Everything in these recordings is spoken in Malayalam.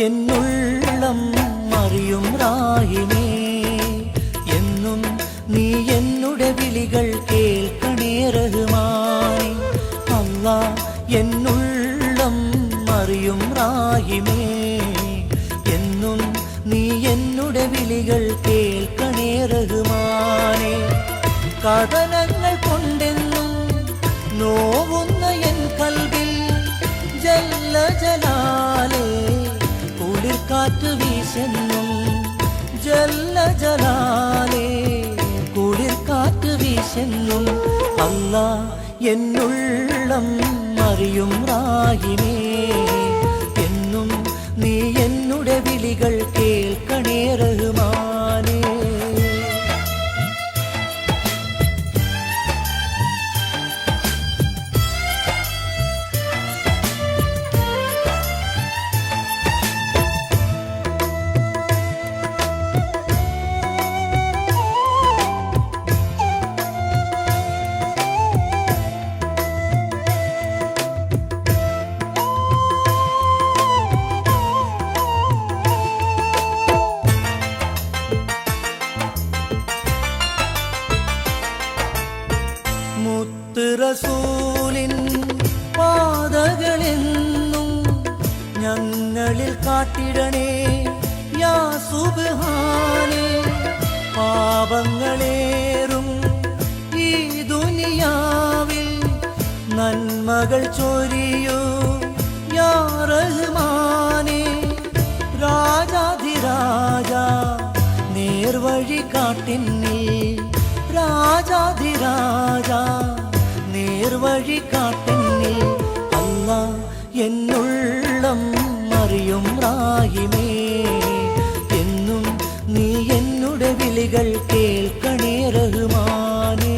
എന്നുള്ളം അറിയും റാഹിമേ, എന്നും നീ എന്നുടെ വിളികൾ കേൾക്കണേ റഹ്മാൻ. അല്ലാ എന്നുള്ളം അറിയും റാഹിമേ, എന്നും നീ എന്നുടെ വിളികൾ കേൾക്കണേ റഹ്മാനേ. കഥനങ്ങൾ കൊണ്ടെന്നും നോവുന്ന എൻ കൽബിൽ ജല്ല ജലാലേ കുളിർക്കാറ്റ് വീശെന്നും, ജല്ല ജലാലേ കുളിർക്കാറ്റ് വീശെന്നും. അല്ലാ എന്നുള്ളം അറിയും റാഹിമേ, എന്നും നീ എന്നുടെ വിളികൾ കേൾക്കണേ റഹ്മാനേ. മുത്ത് റസൂലിൻ പാതകളെന്നും ഞങ്ങളിൽ കാട്ടിടണേ യാ സുബ്ഹാനേ. പാപങ്ങളേറും ഈ ദുനിയാവിൽ നന്മകൾ ചൊരിയൂ യാ റഹ്മാനേ. രാജാധിരാജ നേർവഴി കാട്ടിന്നിൽ, രാജാധിരാജ നേർവഴി കാട്ടിന്നിൽ. അല്ലാ എന്നുള്ളം അറിയും റാഹിമേ, എന്നും നീ എന്നുടെ വിളികൾ കേൾക്കണേ റഹ്മാനേ.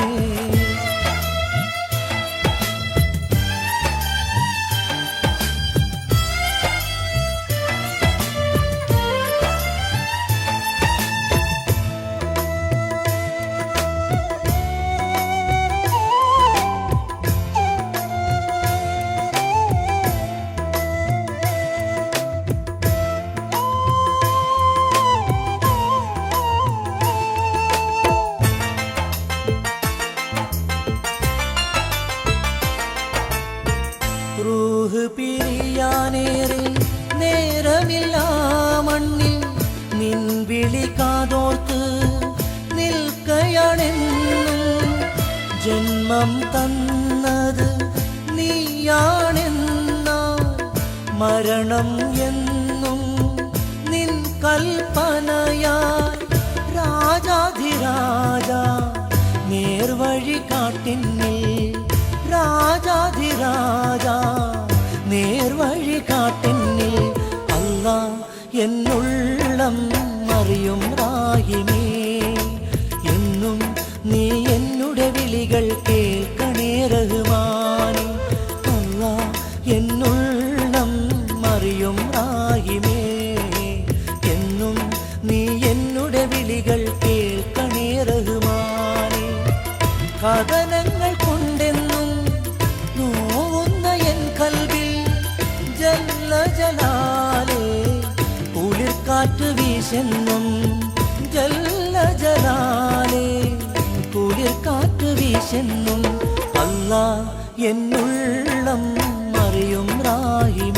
റൂഹ് പിരിയാനേറെ നേരമില്ല മണ്ണിൽ, നിൻ വിളി കാതോർത്ത് നിൽക്കയാണെന്നും. ജന്മം തന്നത് നീയാണെന്ന മരണം എന്നും നിൻ കൽപ്പനയായി. രാജാധിരാജ നേർവഴി കാട്ടിന്നിൽ, രാജാധിരാജ നേർവഴി കാട്ടിന്നിൽ. അല്ലാ എന്നുള്ളം അറിയും റാഹിമേ, എന്നും നീ എന്നുടെ വിളികൾ കേൾക്കണേ റഹ്മാനേ. അല്ലാ എന്നുള്ളം അറിയും റാഹിമേ, എന്നും നീ എന്നുടെ വിളികൾ കേൾക്കണേ റഹ്മാനേ. കഥനങ്ങൾ കൊണ്ടെന്നും നോവുന്ന എൻ കൽബിൽ ജല്ല ജലാലേ കുളിർക്കാറ്റ് വീശെന്നും, ജല്ല ജലാലേ കുളിർക്കാറ്റ് വീശെന്നും. അല്ലാ എന്നുള്ളം അറിയും റാഹിമേ,